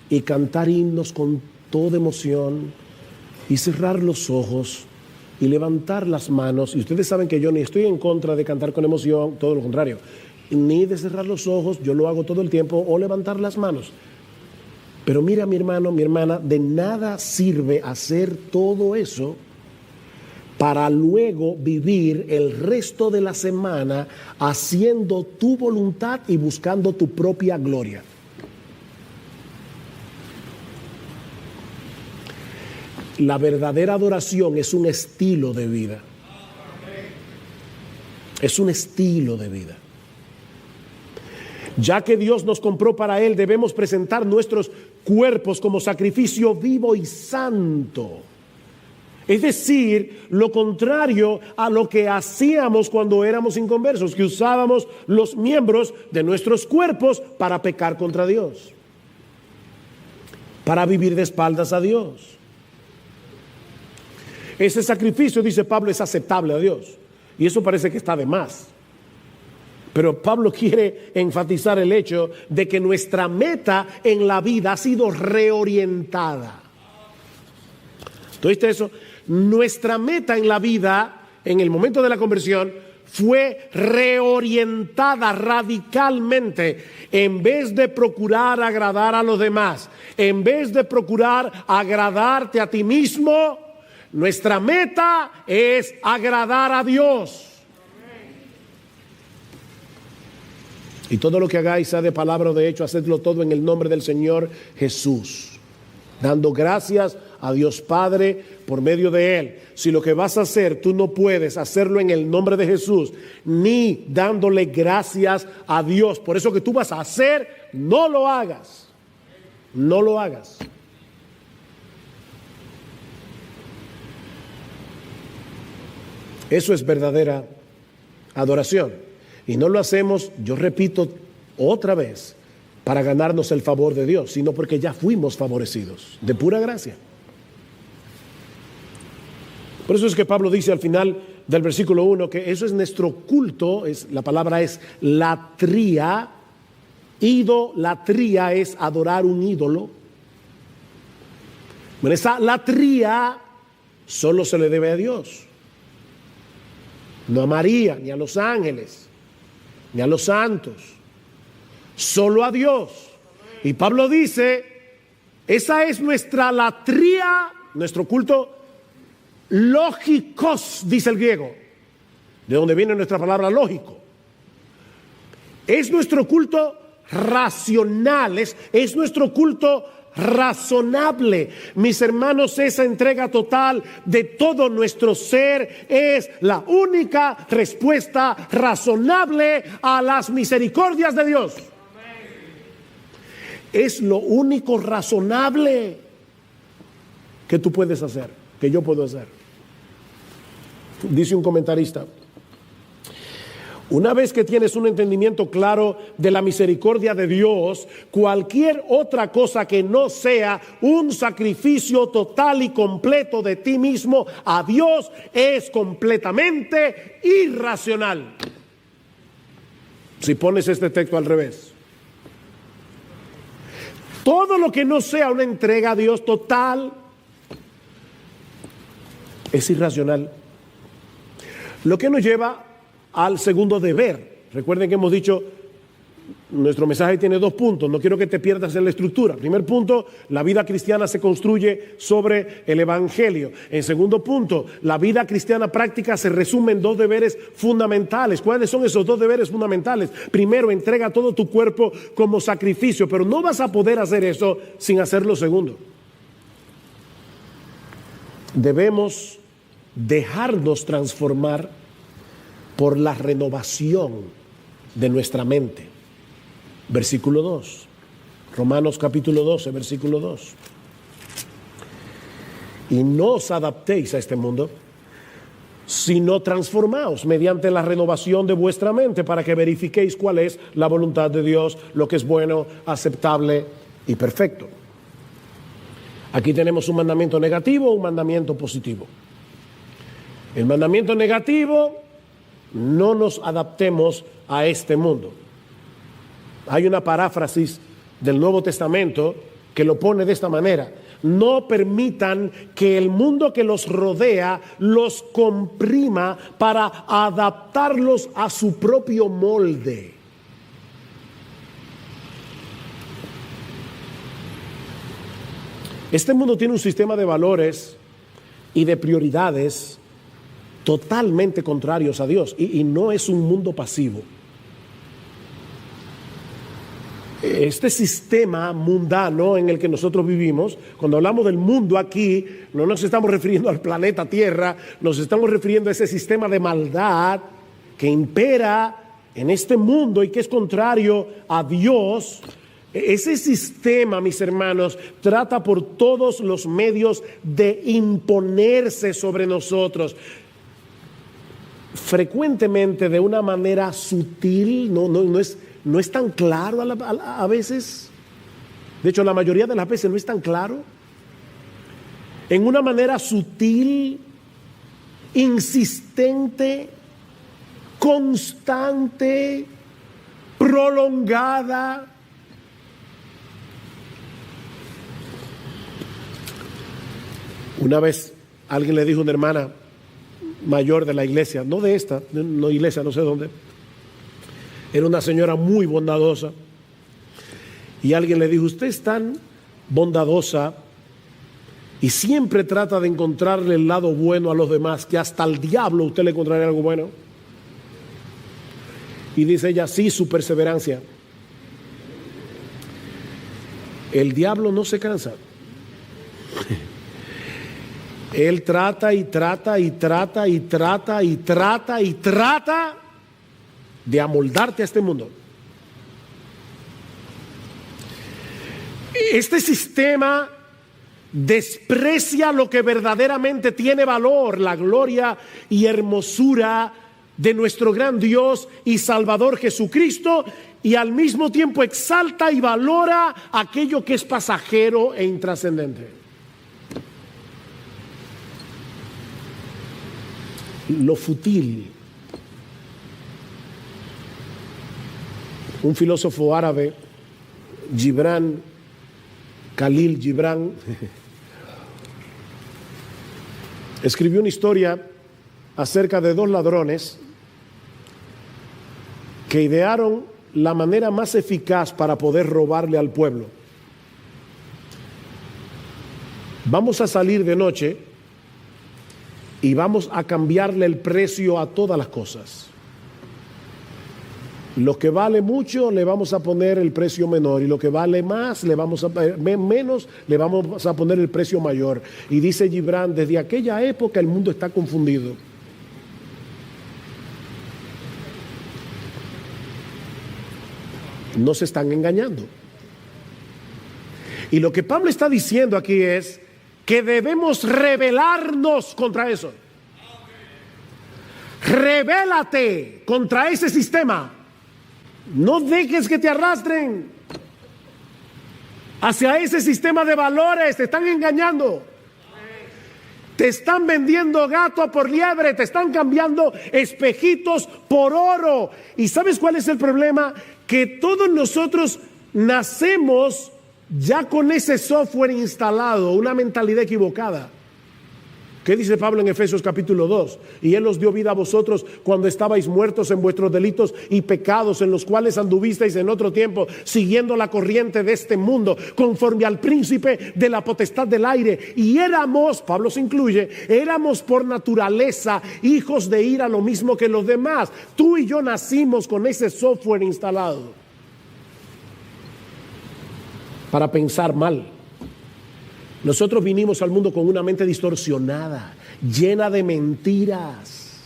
S1: y cantar himnos con toda emoción y cerrar los ojos y levantar las manos. Y ustedes saben que yo ni estoy en contra de cantar con emoción, todo lo contrario, ni de cerrar los ojos, yo lo hago todo el tiempo, o levantar las manos. Pero mira, mi hermano, mi hermana, de nada sirve hacer todo eso para luego vivir el resto de la semana haciendo tu voluntad y buscando tu propia gloria. La verdadera adoración es un estilo de vida. Es un estilo de vida. Ya que Dios nos compró para Él, debemos presentar nuestros cuerpos como sacrificio vivo y santo. Es decir, lo contrario a lo que hacíamos cuando éramos inconversos, que usábamos los miembros de nuestros cuerpos para pecar contra Dios, para vivir de espaldas a Dios. Ese sacrificio, dice Pablo, es aceptable a Dios. Y eso parece que está de más. Pero Pablo quiere enfatizar el hecho de que nuestra meta en la vida ha sido reorientada. ¿Tú viste eso? Nuestra meta en la vida en el momento de la conversión fue reorientada radicalmente. En vez de procurar agradar a los demás, en vez de procurar agradarte a ti mismo, nuestra meta es agradar a Dios. Y todo lo que hagáis, sea de palabra o de hecho, hacedlo todo en el nombre del Señor Jesús, dando gracias a Dios Padre por medio de Él. Si lo que vas a hacer, tú no puedes hacerlo en el nombre de Jesús, ni dándole gracias a Dios por eso que tú vas a hacer, no lo hagas. No lo hagas. Eso es verdadera adoración. Y no lo hacemos, yo repito otra vez, para ganarnos el favor de Dios, sino porque ya fuimos favorecidos, de pura gracia. Por eso es que Pablo dice al final del versículo 1 que eso es nuestro culto, la palabra es latría. Idolatría es adorar un ídolo. Bueno, esa latría solo se le debe a Dios. No a María, ni a los ángeles, ni a los santos. Solo a Dios. Y Pablo dice, esa es nuestra latría, nuestro culto lógicos, dice el griego, de donde viene nuestra palabra lógico. Es nuestro culto racional, es nuestro culto razonable. Mis hermanos, esa entrega total de todo nuestro ser es la única respuesta razonable a las misericordias de Dios. Es lo único razonable que tú puedes hacer, que yo puedo hacer. Dice un comentarista: una vez que tienes un entendimiento claro de la misericordia de Dios, cualquier otra cosa que no sea un sacrificio total y completo de ti mismo a Dios es completamente irracional. Si pones este texto al revés, todo lo que no sea una entrega a Dios total es irracional. Lo que nos lleva al segundo deber. Recuerden que hemos dicho, nuestro mensaje tiene 2 puntos, no quiero que te pierdas en la estructura. Primer punto, la vida cristiana se construye sobre el Evangelio. En segundo punto, la vida cristiana práctica se resume en 2 deberes fundamentales. ¿Cuáles son esos 2 deberes fundamentales? Primero, entrega todo tu cuerpo como sacrificio, pero no vas a poder hacer eso sin hacer lo segundo. Debemos dejarnos transformar por la renovación de nuestra mente. Versículo 2. Romanos capítulo 12, versículo 2. Y no os adaptéis a este mundo, sino transformaos mediante la renovación de vuestra mente, para que verifiquéis cuál es la voluntad de Dios, lo que es bueno, aceptable y perfecto. Aquí tenemos un mandamiento negativo, un mandamiento positivo. El mandamiento negativo: no nos adaptemos a este mundo. Hay una paráfrasis del Nuevo Testamento que lo pone de esta manera: no permitan que el mundo que los rodea los comprima para adaptarlos a su propio molde. Este mundo tiene un sistema de valores y de prioridades totalmente contrarios a Dios, y no es un mundo pasivo. Este sistema mundano en el que nosotros vivimos, cuando hablamos del mundo aquí, no nos estamos refiriendo al planeta Tierra, nos estamos refiriendo a ese sistema de maldad que impera en este mundo y que es contrario a Dios. Ese sistema, mis hermanos, trata por todos los medios de imponerse sobre nosotros. Frecuentemente de una manera sutil, no es tan claro a veces. De hecho, la mayoría de las veces no es tan claro. En una manera sutil, insistente, constante, prolongada. Una vez alguien le dijo a una hermana: mayor de la iglesia, no de esta, no iglesia, no sé dónde. Era una señora muy bondadosa. Y alguien le dijo, usted es tan bondadosa y siempre trata de encontrarle el lado bueno a los demás, que hasta al diablo usted le encontraría algo bueno. Y dice ella, sí, su perseverancia. El diablo no se cansa. Él trata y trata y trata y trata y trata y trata de amoldarte a este mundo. Este sistema desprecia lo que verdaderamente tiene valor, la gloria y hermosura de nuestro gran Dios y Salvador Jesucristo, y al mismo tiempo exalta y valora aquello que es pasajero e intrascendente. Lo fútil. Un filósofo árabe, Khalil Gibran, escribió una historia acerca de dos ladrones que idearon la manera más eficaz para poder robarle al pueblo. Vamos a salir de noche y vamos a cambiarle el precio a todas las cosas. Lo que vale mucho le vamos a poner el precio menor, y lo que vale más menos le vamos a poner el precio mayor. Y dice Gibran, desde aquella época el mundo está confundido. No se están engañando. Y lo que Pablo está diciendo aquí es que debemos rebelarnos contra eso. Rebélate contra ese sistema. No dejes que te arrastren hacia ese sistema de valores. Te están engañando. Te están vendiendo gato por liebre. Te están cambiando espejitos por oro. ¿Y sabes cuál es el problema? Que todos nosotros nacemos ya con ese software instalado, una mentalidad equivocada. ¿Qué dice Pablo en Efesios capítulo 2? Y Él os dio vida a vosotros cuando estabais muertos en vuestros delitos y pecados, en los cuales anduvisteis en otro tiempo, siguiendo la corriente de este mundo, conforme al príncipe de la potestad del aire. Y éramos, Pablo se incluye, éramos por naturaleza hijos de ira, lo mismo que los demás. Tú y yo nacimos con ese software instalado para pensar mal. Nosotros vinimos al mundo con una mente distorsionada, llena de mentiras.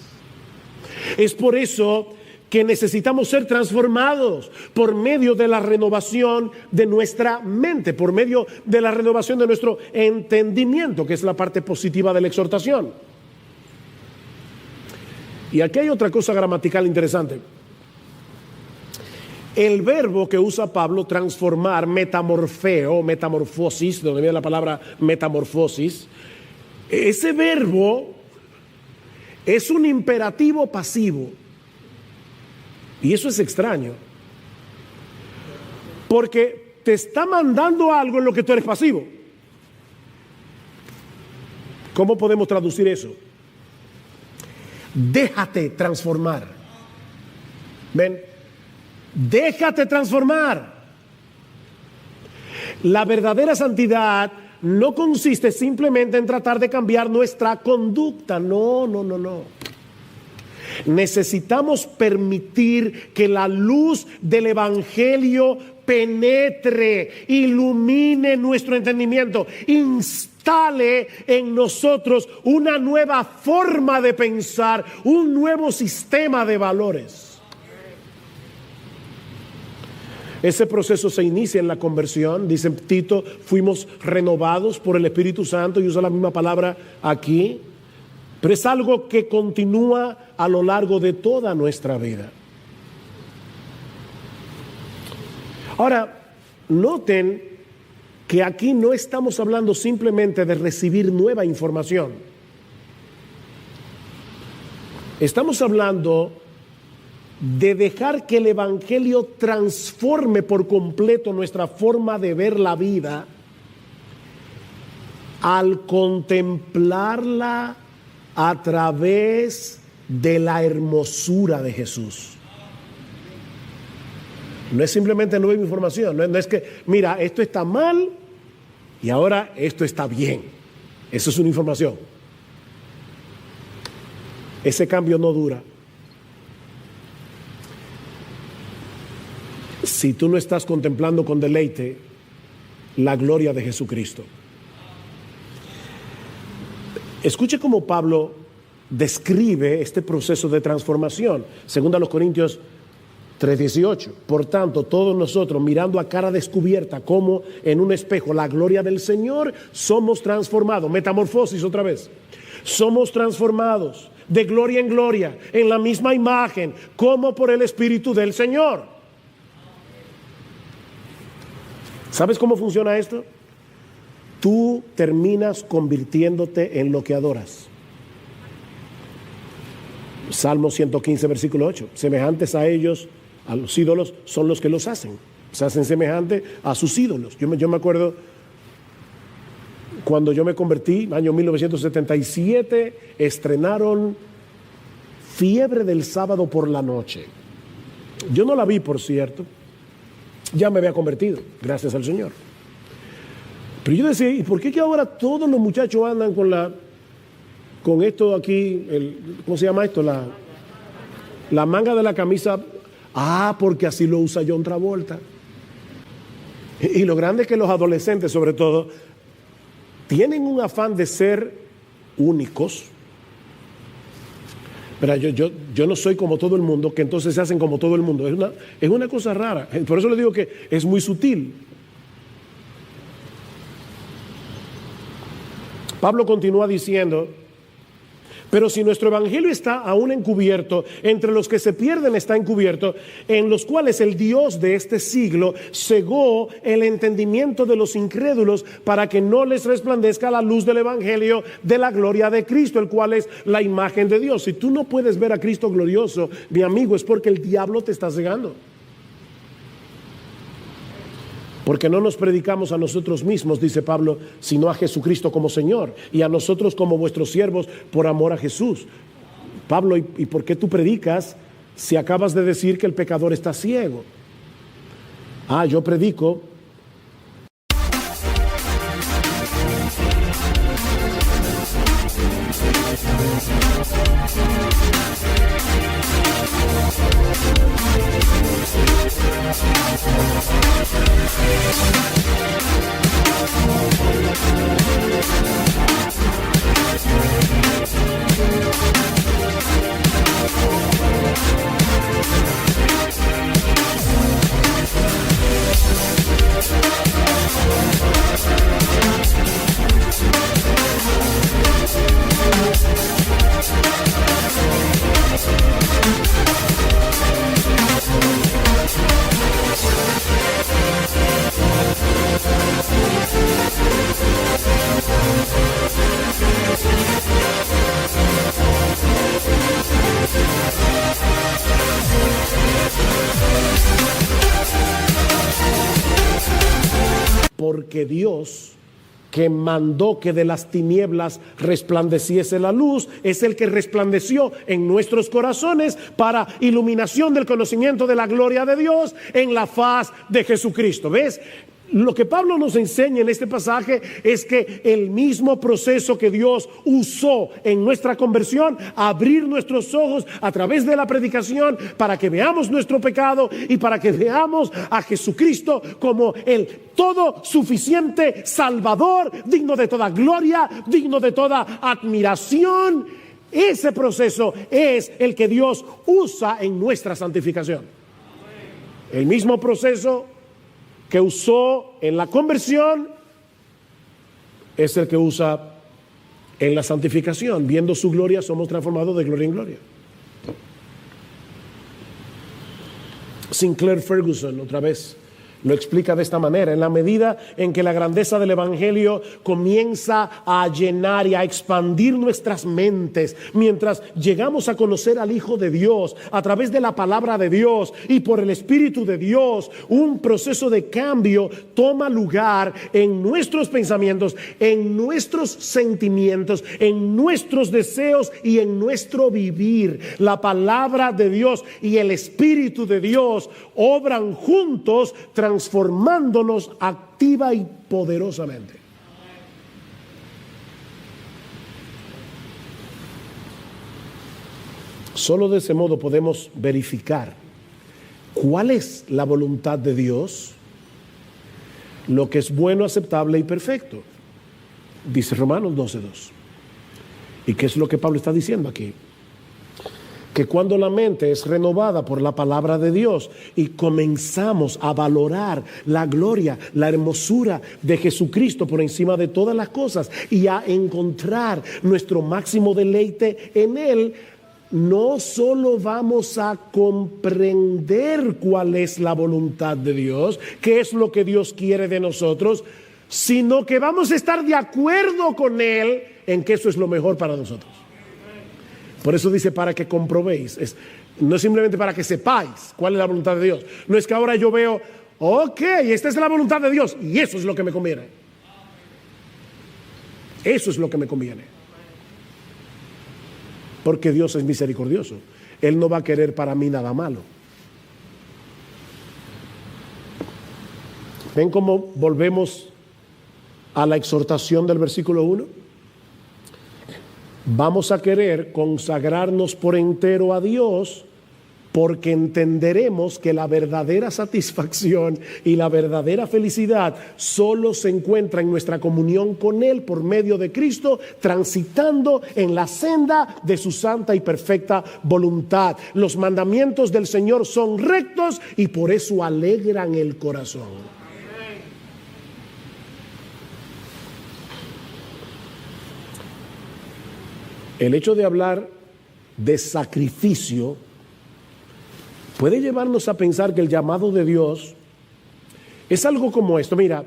S1: Es por eso que necesitamos ser transformados por medio de la renovación de nuestra mente, por medio de la renovación de nuestro entendimiento, que es la parte positiva de la exhortación. Y aquí hay otra cosa gramatical interesante. El verbo que usa Pablo, transformar, metamorfeo, metamorfosis, de donde viene la palabra metamorfosis, ese verbo es un imperativo pasivo. Y eso es extraño, porque te está mandando algo en lo que tú eres pasivo. ¿Cómo podemos traducir eso? Déjate transformar. ¿Ven? Déjate transformar. La verdadera santidad no consiste simplemente en tratar de cambiar nuestra conducta. No. Necesitamos permitir que la luz del Evangelio penetre, ilumine nuestro entendimiento, instale en nosotros una nueva forma de pensar, un nuevo sistema de valores. Ese proceso se inicia en la conversión. Dice Tito, fuimos renovados por el Espíritu Santo, y usa la misma palabra aquí. Pero es algo que continúa a lo largo de toda nuestra vida. Ahora, noten que aquí no estamos hablando simplemente de recibir nueva información. Estamos hablando de dejar que el Evangelio transforme por completo nuestra forma de ver la vida al contemplarla a través de la hermosura de Jesús. No es simplemente nueva información, no es que, mira, esto está mal y ahora esto está bien. Eso es una información. Ese cambio no dura. Si tú no estás contemplando con deleite la gloria de Jesucristo. Escuche cómo Pablo describe este proceso de transformación. Según a los Corintios 3:18. Por tanto, todos nosotros, mirando a cara descubierta como en un espejo la gloria del Señor, somos transformados. Metamorfosis otra vez. Somos transformados de gloria en gloria, en la misma imagen, como por el Espíritu del Señor. ¿Sabes cómo funciona esto? Tú terminas convirtiéndote en lo que adoras. Salmo 115, versículo 8. Semejantes a ellos, a los ídolos, son los que los hacen. Se hacen semejantes a sus ídolos. Yo me acuerdo cuando yo me convertí, año 1977, estrenaron Fiebre del Sábado por la Noche. Yo no la vi, por cierto. Ya me había convertido, gracias al Señor. Pero yo decía, ¿y por qué que ahora todos los muchachos andan con esto aquí, ¿cómo se llama esto? La manga de la camisa. Porque así lo usa John Travolta. Y lo grande es que los adolescentes, sobre todo, tienen un afán de ser únicos. Pero yo no soy como todo el mundo, que entonces se hacen como todo el mundo. Es una cosa rara. Por eso le digo que es muy sutil. Pablo continúa diciendo: pero si nuestro evangelio está aún encubierto, entre los que se pierden está encubierto, en los cuales el Dios de este siglo cegó el entendimiento de los incrédulos para que no les resplandezca la luz del evangelio de la gloria de Cristo, el cual es la imagen de Dios. Si tú no puedes ver a Cristo glorioso, mi amigo, es porque el diablo te está cegando. Porque no nos predicamos a nosotros mismos, dice Pablo, sino a Jesucristo como Señor, y a nosotros como vuestros siervos por amor a Jesús. Pablo, ¿y por qué tú predicas si acabas de decir que el pecador está ciego? Yo predico. Porque Dios, que mandó que de las tinieblas resplandeciese la luz, es el que resplandeció en nuestros corazones para iluminación del conocimiento de la gloria de Dios en la faz de Jesucristo. ¿Ves? Lo que Pablo nos enseña en este pasaje es que el mismo proceso que Dios usó en nuestra conversión, abrir nuestros ojos a través de la predicación para que veamos nuestro pecado y para que veamos a Jesucristo como el todo suficiente Salvador, digno de toda gloria, digno de toda admiración. Ese proceso es el que Dios usa en nuestra santificación. El mismo proceso que usó en la conversión es el que usa en la santificación. Viendo su gloria somos transformados de gloria en gloria. Sinclair Ferguson, otra vez, Lo explica de esta manera: en la medida en que la grandeza del Evangelio comienza a llenar y a expandir nuestras mentes, mientras llegamos a conocer al Hijo de Dios a través de la palabra de Dios y por el Espíritu de Dios, un proceso de cambio toma lugar en nuestros pensamientos, en nuestros sentimientos, en nuestros deseos y en nuestro vivir. La palabra de Dios y el Espíritu de Dios obran juntos, transformándonos activa y poderosamente. Solo de ese modo podemos verificar cuál es la voluntad de Dios, lo que es bueno, aceptable y perfecto. Dice Romanos 12:2. ¿Y qué es lo que Pablo está diciendo aquí? Que cuando la mente es renovada por la palabra de Dios y comenzamos a valorar la gloria, la hermosura de Jesucristo por encima de todas las cosas y a encontrar nuestro máximo deleite en Él, no solo vamos a comprender cuál es la voluntad de Dios, qué es lo que Dios quiere de nosotros, sino que vamos a estar de acuerdo con Él en que eso es lo mejor para nosotros. Por eso dice para que comprobéis. No es simplemente para que sepáis cuál es la voluntad de Dios. No es que ahora yo veo, ok, esta es la voluntad de Dios y eso es lo que me conviene. Eso es lo que me conviene. Porque Dios es misericordioso. Él no va a querer para mí nada malo. ¿Ven cómo volvemos a la exhortación del versículo 1? Vamos a querer consagrarnos por entero a Dios porque entenderemos que la verdadera satisfacción y la verdadera felicidad solo se encuentra en nuestra comunión con Él por medio de Cristo, transitando en la senda de su santa y perfecta voluntad. Los mandamientos del Señor son rectos y por eso alegran el corazón. El hecho de hablar de sacrificio puede llevarnos a pensar que el llamado de Dios es algo como esto. Mira,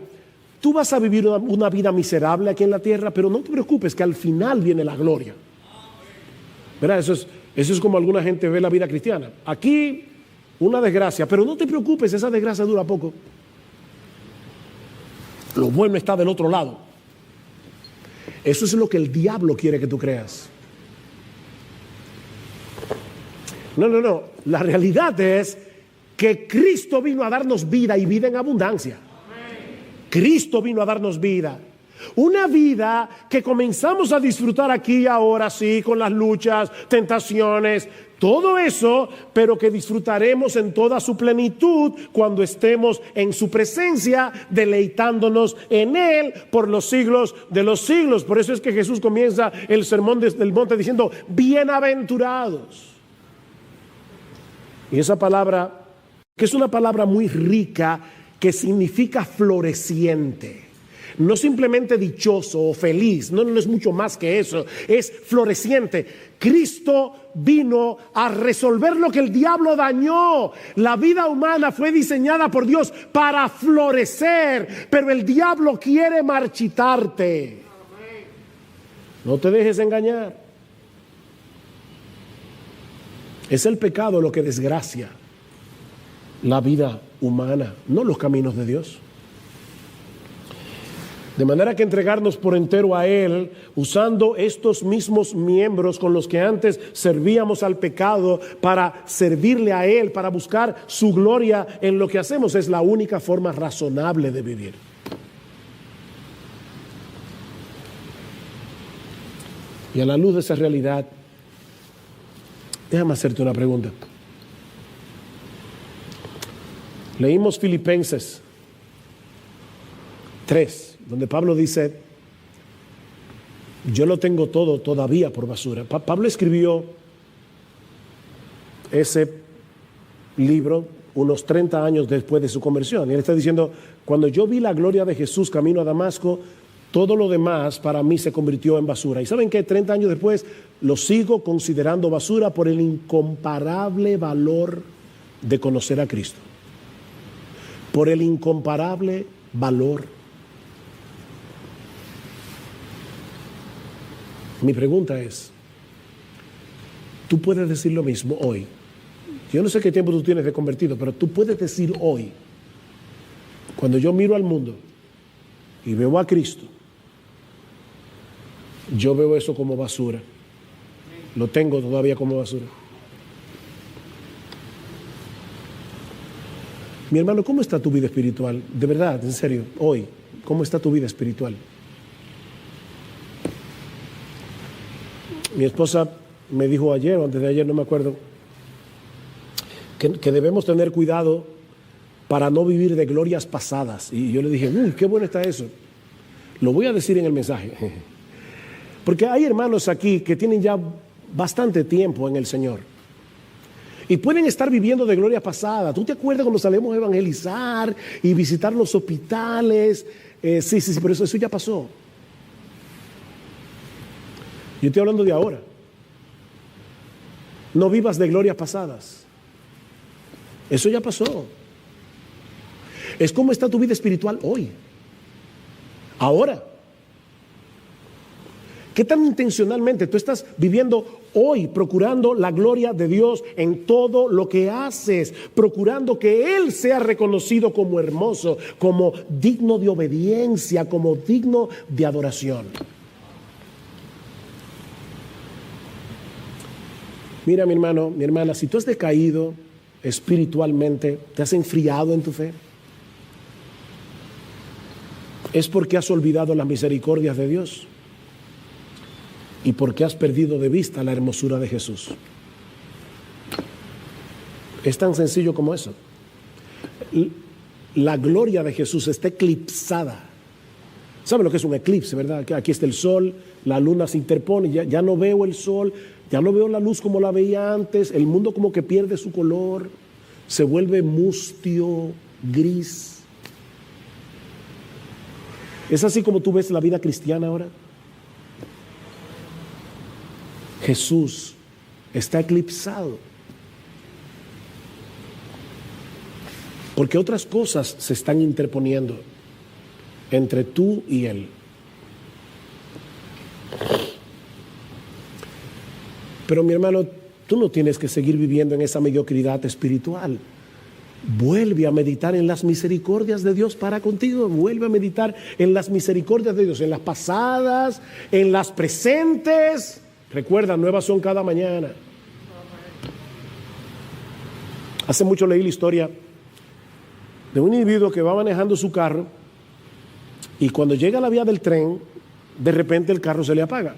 S1: tú vas a vivir una vida miserable aquí en la tierra, pero no te preocupes que al final viene la gloria. ¿Verdad? Eso es como alguna gente ve la vida cristiana. Aquí una desgracia, pero no te preocupes, esa desgracia dura poco. Lo bueno está del otro lado. Eso es lo que el diablo quiere que tú creas. No. La realidad es que Cristo vino a darnos vida y vida en abundancia. Cristo vino a darnos vida. Una vida que comenzamos a disfrutar aquí y ahora, sí, con las luchas, tentaciones, todo eso, pero que disfrutaremos en toda su plenitud cuando estemos en su presencia, deleitándonos en Él por los siglos de los siglos. Por eso es que Jesús comienza el sermón del monte diciendo, bienaventurados. Y esa palabra, que es una palabra muy rica, que significa floreciente. No simplemente dichoso o feliz, no es mucho más que eso, es floreciente. Cristo vino a resolver lo que el diablo dañó. La vida humana fue diseñada por Dios para florecer, pero el diablo quiere marchitarte. No te dejes engañar. Es el pecado lo que desgracia la vida humana, no los caminos de Dios. De manera que entregarnos por entero a Él, usando estos mismos miembros con los que antes servíamos al pecado para servirle a Él, para buscar su gloria en lo que hacemos, es la única forma razonable de vivir. Y a la luz de esa realidad, déjame hacerte una pregunta. Leímos Filipenses 3, donde Pablo dice, yo lo tengo todo todavía por basura. Pablo escribió ese libro unos 30 años después de su conversión. Y él está diciendo, cuando yo vi la gloria de Jesús camino a Damasco, todo lo demás para mí se convirtió en basura. ¿Y saben qué? 30 años después lo sigo considerando basura por el incomparable valor de conocer a Cristo. por el incomparable valor. Mi pregunta es, tú puedes decir lo mismo hoy. Yo no sé qué tiempo tú tienes de convertido, pero tú puedes decir hoy, cuando yo miro al mundo y veo a Cristo, yo veo eso como basura. Lo tengo todavía como basura. Mi hermano, ¿cómo está tu vida espiritual? De verdad, en serio, hoy, ¿cómo está tu vida espiritual? Mi esposa me dijo ayer o antes de ayer, no me acuerdo, que debemos tener cuidado para no vivir de glorias pasadas. Y yo le dije, uy, qué bueno está eso. Lo voy a decir en el mensaje. Porque hay hermanos aquí que tienen ya bastante tiempo en el Señor. Y pueden estar viviendo de gloria pasada. ¿Tú te acuerdas cuando salimos a evangelizar y visitar los hospitales? Sí, pero eso ya pasó. Yo estoy hablando de ahora. No vivas de glorias pasadas. Eso ya pasó. Es como está tu vida espiritual hoy. Ahora. ¿Qué tan intencionalmente tú estás viviendo hoy, procurando la gloria de Dios en todo lo que haces, procurando que Él sea reconocido como hermoso, como digno de obediencia, como digno de adoración? Mira, mi hermano, mi hermana, si tú has decaído espiritualmente, te has enfriado en tu fe, es porque has olvidado las misericordias de Dios. Y porque has perdido de vista la hermosura de Jesús. Es tan sencillo como eso. La gloria de Jesús está eclipsada. ¿Saben lo que es un eclipse, verdad? Que aquí está el sol, la luna se interpone, ya no veo el sol, ya no veo la luz como la veía antes, el mundo como que pierde su color, se vuelve mustio, gris. ¿Es así como tú ves la vida cristiana ahora? Jesús está eclipsado. Porque otras cosas se están interponiendo entre tú y Él. Pero mi hermano, tú no tienes que seguir viviendo en esa mediocridad espiritual. Vuelve a meditar en las misericordias de Dios para contigo. Vuelve a meditar en las misericordias de Dios, en las pasadas, en las presentes. Recuerda, nuevas son cada mañana. Hace mucho leí la historia de un individuo que va manejando su carro y cuando llega a la vía del tren, de repente el carro se le apaga.